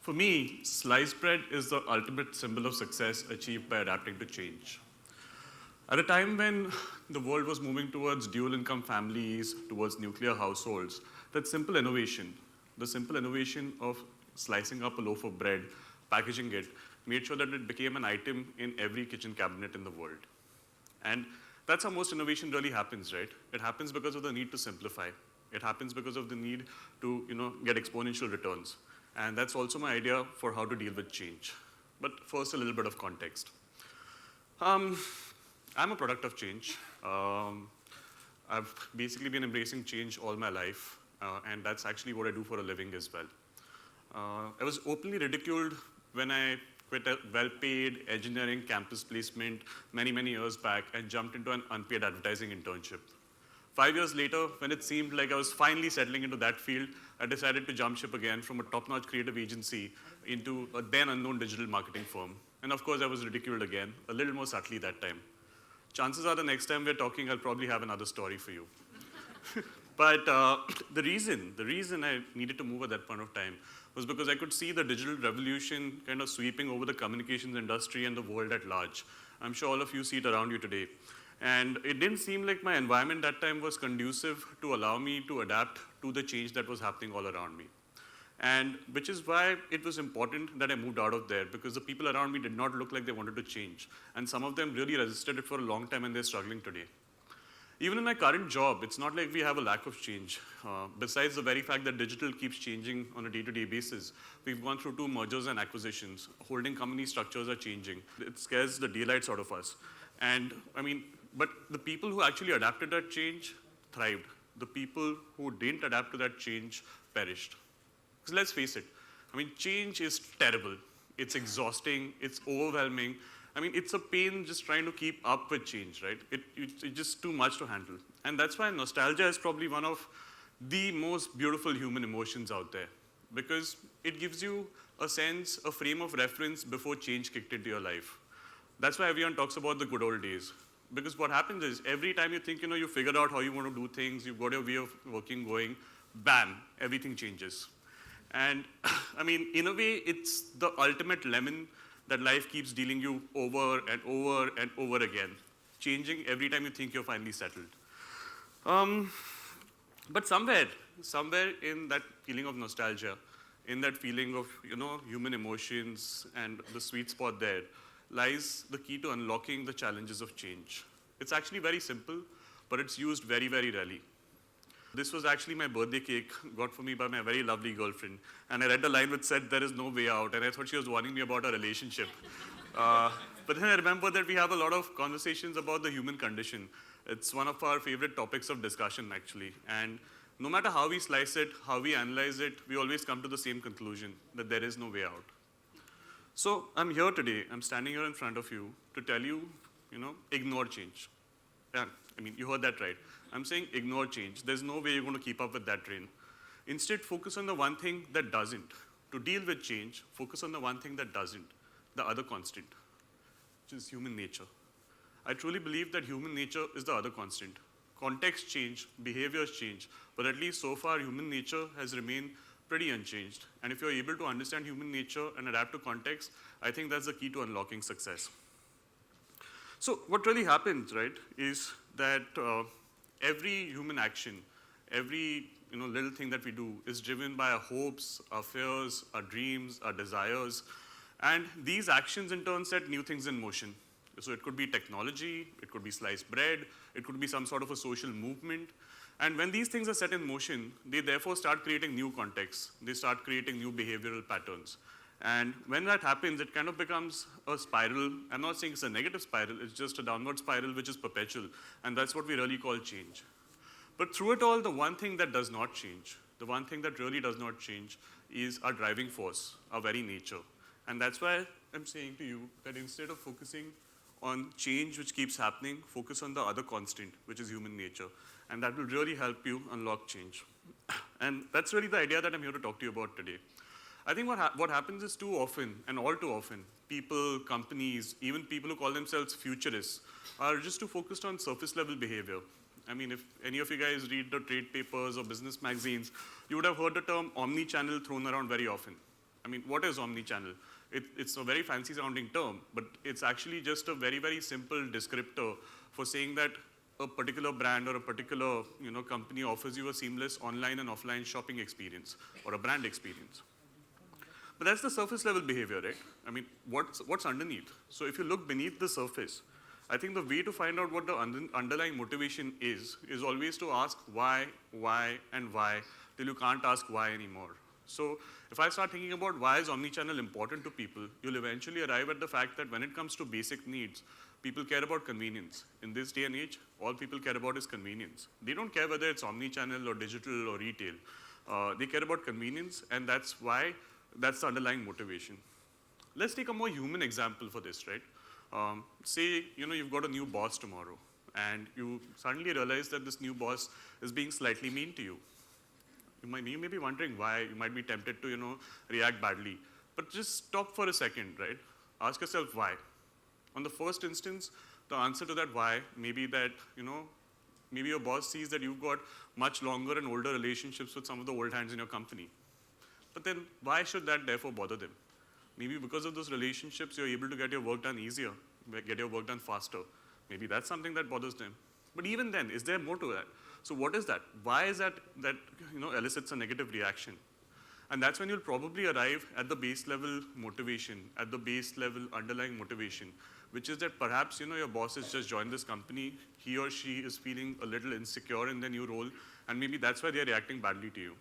For me, sliced bread is the ultimate symbol of success achieved by adapting to change. At a time when the world was moving towards dual income families, towards nuclear households, that simple innovation, the simple innovation of slicing up a loaf of bread, packaging it, made sure that it became an item in every kitchen cabinet in the world. And that's how most innovation really happens, right? It happens because of the need to simplify. It happens because of the need to, get exponential returns. And that's also my idea for how to deal with change. But first, a little bit of context. Um, I'm a product of change. I've basically been embracing change all my life, and that's actually what I do for a living as well. I was openly ridiculed when I quit a well-paid engineering campus placement many, many years back and jumped into an unpaid advertising internship. 5 years later, when it seemed like I was finally settling into that field, I decided to jump ship again from a top-notch creative agency into a then unknown digital marketing firm. And of course, I was ridiculed again, a little more subtly that time. Chances are the next time we're talking, I'll probably have another story for you. But the reason I needed to move at that point of time was because I could see the digital revolution kind of sweeping over the communications industry and the world at large. I'm sure all of you see it around you today. And it didn't seem like my environment that time was conducive to allow me to adapt to the change that was happening all around me. And which is why it was important that I moved out of there, because the people around me did not look like they wanted to change. And some of them really resisted it for a long time and they're struggling today. Even in my current job, it's not like we have a lack of change. Besides the very fact that digital keeps changing on a day-to-day basis, we've gone through 2 mergers and acquisitions. Holding company structures are changing. It scares the daylights out of us. And but the people who actually adapted that change thrived. The people who didn't adapt to that change perished. Because let's face it, change is terrible. It's exhausting, it's overwhelming. It's a pain just trying to keep up with change, right? It's just too much to handle. And that's why nostalgia is probably one of the most beautiful human emotions out there, because it gives you a sense, a frame of reference before change kicked into your life. That's why everyone talks about the good old days. Because what happens is, every time you think, you figured out how you want to do things, you've got your way of working going, bam, everything changes. And in a way, it's the ultimate lemon that life keeps dealing you over and over and over again, changing every time you think you're finally settled. But somewhere in that feeling of nostalgia, in that feeling of, human emotions and the sweet spot there, lies the key to unlocking the challenges of change. It's actually very simple, but it's used very, very rarely. This was actually my birthday cake, got for me by my very lovely girlfriend. And I read the line which said, "There is no way out." And I thought she was warning me about our relationship. But then I remember that we have a lot of conversations about the human condition. It's one of our favorite topics of discussion, actually. And no matter how we slice it, how we analyze it, we always come to the same conclusion, that there is no way out. So I'm here today, I'm standing here in front of you to tell you, ignore change. Yeah, you heard that right. I'm saying ignore change. There's no way you're going to keep up with that train. Instead, focus on the one thing that doesn't. To deal with change, focus on the one thing that doesn't, the other constant, which is human nature. I truly believe that human nature is the other constant. Context change, behaviors change, but at least so far, human nature has remained pretty unchanged. And if you're able to understand human nature and adapt to context, I think that's the key to unlocking success. So what really happens, right, is that every human action, every little thing that we do is driven by our hopes, our fears, our dreams, our desires. And these actions in turn set new things in motion. So it could be technology, it could be sliced bread, it could be some sort of a social movement. And when these things are set in motion, they therefore start creating new contexts. They start creating new behavioral patterns. And when that happens, it kind of becomes a spiral. I'm not saying it's a negative spiral, it's just a downward spiral which is perpetual. And that's what we really call change. But through it all, the one thing that does not change, the one thing that really does not change is our driving force, our very nature. And that's why I'm saying to you that instead of focusing on change which keeps happening, focus on the other constant, which is human nature. And that will really help you unlock change. And that's really the idea that I'm here to talk to you about today. I think what happens is too often, and all too often, people, companies, even people who call themselves futurists, are just too focused on surface level behavior. If any of you guys read the trade papers or business magazines, you would have heard the term omni-channel thrown around very often. I mean, what is omni-channel? It's a very fancy sounding term, but it's actually just a very, very simple descriptor for saying that a particular brand or a particular company offers you a seamless online and offline shopping experience or a brand experience. But that's the surface level behavior, right? I mean, what's underneath? So if you look beneath the surface, I think the way to find out what the underlying motivation is always to ask why, and why, till you can't ask why anymore. So if I start thinking about why is omnichannel important to people, you'll eventually arrive at the fact that when it comes to basic needs, people care about convenience. In this day and age, all people care about is convenience. They don't care whether it's omnichannel or digital or retail. They care about convenience, and that's the underlying motivation. Let's take a more human example for this, right? Say, you've got a new boss tomorrow, and you suddenly realize that this new boss is being slightly mean to you. You may be wondering why. You might be tempted to, react badly. But just stop for a second, right? Ask yourself why. On the first instance, the answer to that why may be that, maybe your boss sees that you've got much longer and older relationships with some of the old hands in your company. But then why should that therefore bother them? Maybe because of those relationships, you're able to get your work done easier, get your work done faster. Maybe that's something that bothers them. But even then, is there more to that? So what is that? Why is that elicits a negative reaction? And that's when you'll probably arrive at the base level motivation, at the base level underlying motivation, which is that perhaps your boss has just joined this company, he or she is feeling a little insecure in their new role, and maybe that's why they're reacting badly to you.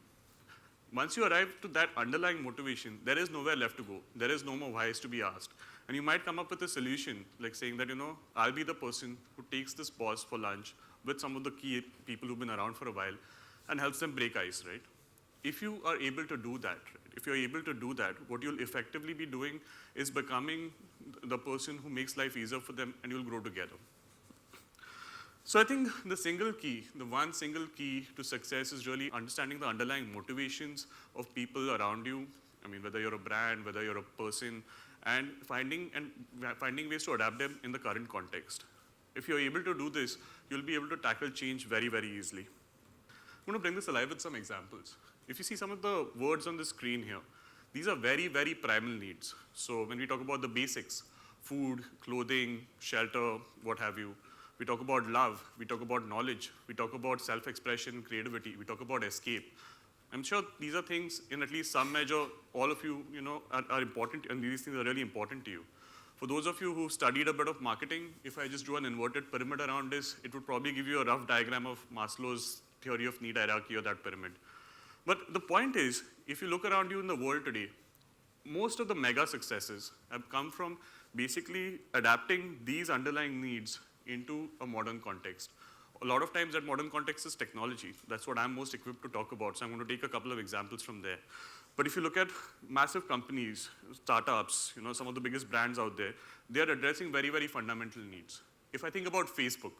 Once you arrive to that underlying motivation, there is nowhere left to go. There is no more whys to be asked. And you might come up with a solution, like saying that, I'll be the person who takes this boss for lunch with some of the key people who've been around for a while and helps them break ice, right? If you are able to do that, if you're able to do that, what you'll effectively be doing is becoming the person who makes life easier for them, and you'll grow together. So I think the one single key to success is really understanding the underlying motivations of people around you. I mean, whether you're a brand, whether you're a person, and finding ways to adapt them in the current context. If you're able to do this, you'll be able to tackle change very, very easily. I'm going to bring this alive with some examples. If you see some of the words on the screen here, these are very, very primal needs. So when we talk about the basics, food, clothing, shelter, what have you, we talk about love, we talk about knowledge, we talk about self-expression, creativity, we talk about escape. I'm sure these are things in at least some measure, all of you, are important, and these things are really important to you. For those of you who studied a bit of marketing, if I just drew an inverted pyramid around this, it would probably give you a rough diagram of Maslow's theory of need hierarchy or that pyramid. But the point is, if you look around you in the world today, most of the mega successes have come from basically adapting these underlying needs into a modern context. A lot of times that modern context is technology. That's what I'm most equipped to talk about, so I'm going to take a couple of examples from there. But if you look at massive companies, startups, some of the biggest brands out there, they're addressing very, very fundamental needs. If I think about Facebook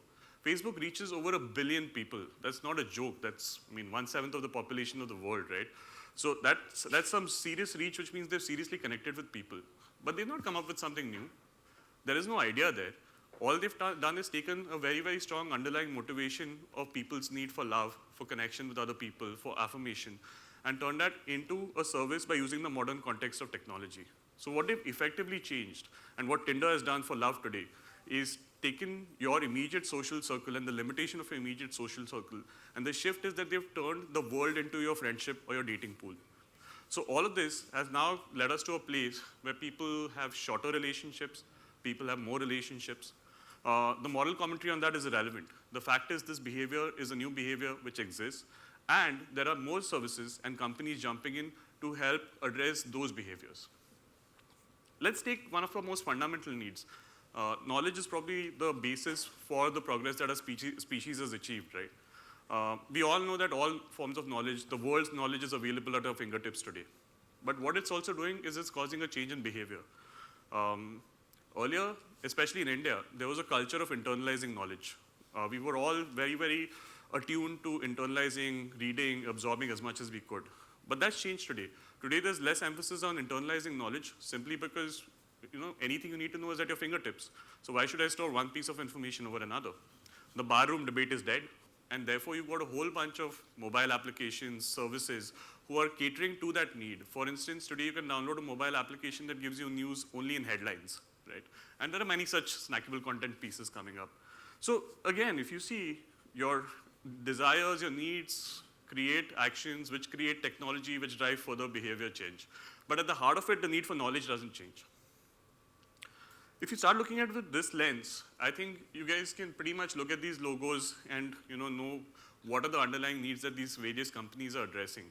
reaches over 1 billion people. That's not a joke. That's, 1/7 of the population of the world, right? So that's some serious reach, which means they're seriously connected with people. But they've not come up with something new. There is no idea there. All they've done is taken a very, very strong underlying motivation of people's need for love, for connection with other people, for affirmation, and turned that into a service by using the modern context of technology. So what they've effectively changed, and what Tinder has done for love today, is taken your immediate social circle and the limitation of your immediate social circle, and the shift is that they've turned the world into your friendship or your dating pool. So all of this has now led us to a place where people have shorter relationships, people have more relationships. The moral commentary on that is irrelevant. The fact is this behavior is a new behavior which exists, and there are more services and companies jumping in to help address those behaviors. Let's take one of our most fundamental needs. Knowledge is probably the basis for the progress that our species has achieved, right? We all know that all forms of knowledge, the world's knowledge is available at our fingertips today. But what it's also doing is it's causing a change in behavior. Earlier, especially in India, there was a culture of internalizing knowledge. We were all very, very attuned to internalizing, reading, absorbing as much as we could. But that's changed today. Today, there's less emphasis on internalizing knowledge simply because anything you need to know is at your fingertips. So why should I store one piece of information over another? The barroom debate is dead. And therefore, you've got a whole bunch of mobile applications, services, who are catering to that need. For instance, today you can download a mobile application that gives you news only in headlines, right? And there are many such snackable content pieces coming up. So again, if you see your desires, your needs, create actions which create technology which drive further behavior change. But at the heart of it, the need for knowledge doesn't change. If you start looking at it with this lens, I think you guys can pretty much look at these logos and know what are the underlying needs that these various companies are addressing.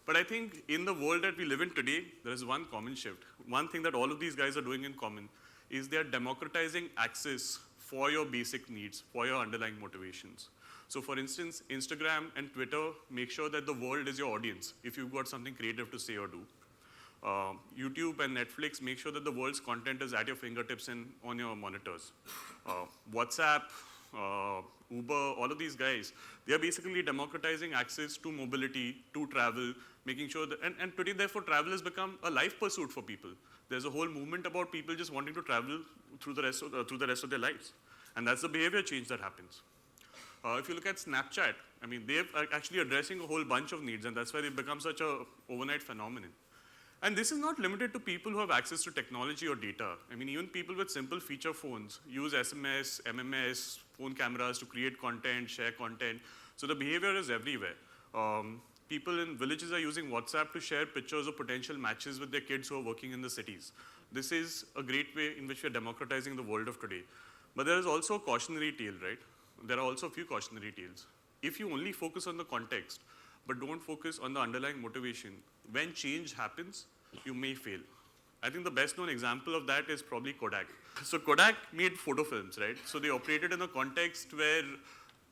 But I think in the world that we live in today, there is one common shift. One thing that all of these guys are doing in common is they're democratizing access for your basic needs, for your underlying motivations. So for instance, Instagram and Twitter make sure that the world is your audience if you've got something creative to say or do. YouTube and Netflix make sure that the world's content is at your fingertips and on your monitors. WhatsApp, Uber, all of these guys, they are basically democratizing access to mobility, to travel, making sure that, and today therefore travel has become a life pursuit for people. There's a whole movement about people just wanting to travel through the rest of their lives. And that's the behavior change that happens. If you look at Snapchat, I mean, they're actually addressing a whole bunch of needs, and that's why they've become such a overnight phenomenon. And this is not limited to people who have access to technology or data. I mean, even people with simple feature phones use SMS, MMS, phone cameras to create content, share content. So the behavior is everywhere. People in villages are using WhatsApp to share pictures of potential matches with their kids who are working in the cities. This is a great way in which we are democratizing the world of today. But there is also a cautionary tale, right? There are also a few cautionary tales. If you only focus on the context, but don't focus on the underlying motivation, when change happens, you may fail. I think the best known example of that is probably Kodak. So Kodak made photo films, right? So they operated in a context where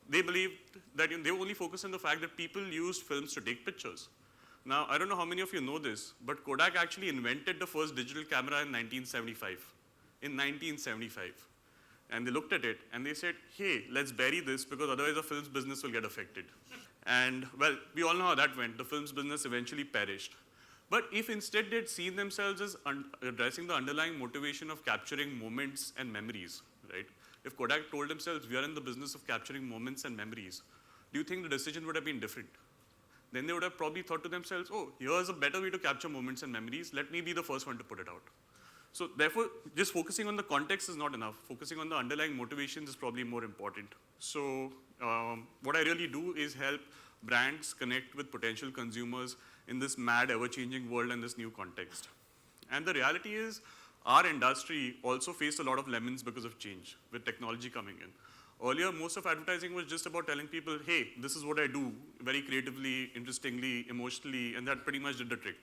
they believed that they only focused on the fact that people used films to take pictures. Now, I don't know how many of you know this, but Kodak actually invented the first digital camera in 1975. In 1975. And they looked at it and they said, hey, let's bury this because otherwise the films business will get affected. And well, we all know how that went. The films business eventually perished. But if instead they'd seen themselves as addressing the underlying motivation of capturing moments and memories, right? If Kodak told themselves, we are in the business of capturing moments and memories, do you think the decision would have been different? Then they would have probably thought to themselves, oh, here's a better way to capture moments and memories. Let me be the first one to put it out. So therefore, just focusing on the context is not enough. Focusing on the underlying motivations is probably more important. So what I really do is help brands connect with potential consumers in this mad, ever-changing world and this new context. And the reality is, our industry also faced a lot of lemons because of change, with technology coming in. Earlier, most of advertising was just about telling people, hey, this is what I do, very creatively, interestingly, emotionally, and that pretty much did the trick.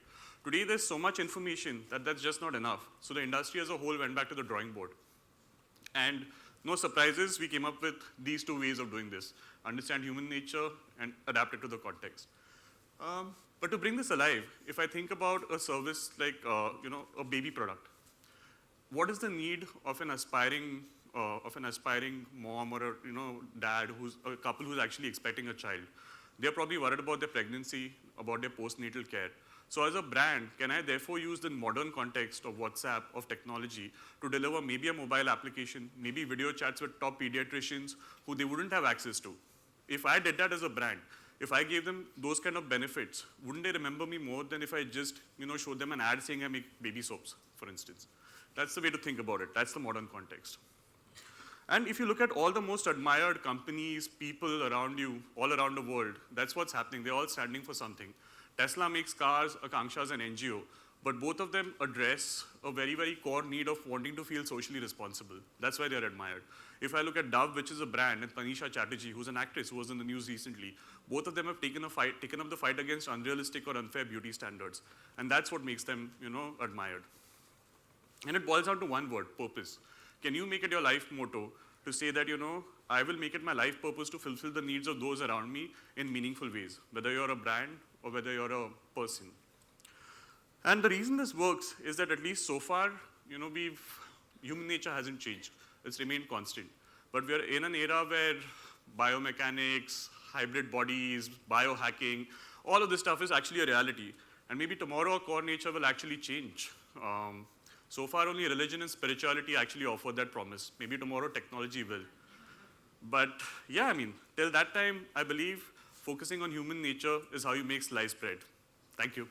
Today, there's so much information that that's just not enough. So the industry as a whole went back to the drawing board. And no surprises, we came up with these two ways of doing this. Understand human nature and adapt it to the context. But to bring this alive, if I think about a service like a baby product, what is the need of an aspiring mom or a dad a couple who's actually expecting a child? They're probably worried about their pregnancy, about their postnatal care. So as a brand, can I therefore use the modern context of WhatsApp, of technology, to deliver maybe a mobile application, maybe video chats with top pediatricians who they wouldn't have access to? If I did that as a brand, if I gave them those kind of benefits, wouldn't they remember me more than if I just showed them an ad saying I make baby soaps, for instance? That's the way to think about it. That's the modern context. And if you look at all the most admired companies, people around you, all around the world, that's what's happening. They're all standing for something. Tesla makes cars, Akanksha is an NGO, but both of them address a very, very core need of wanting to feel socially responsible. That's why they're admired. If I look at Dove, which is a brand, and Tanisha Chatterjee, who's an actress who was in the news recently, both of them have taken up the fight against unrealistic or unfair beauty standards. And that's what makes them, admired. And it boils down to one word, purpose. Can you make it your life motto to say that, I will make it my life purpose to fulfill the needs of those around me in meaningful ways, whether you're a brand or whether you're a person. And the reason this works is that at least so far, human nature hasn't changed. It's remained constant. But we're in an era where biomechanics, hybrid bodies, biohacking, all of this stuff is actually a reality. And maybe tomorrow our core nature will actually change. So far only religion and spirituality actually offer that promise. Maybe tomorrow technology will. But yeah, I mean, till that time, I believe focusing on human nature is how you make sliced bread. Thank you.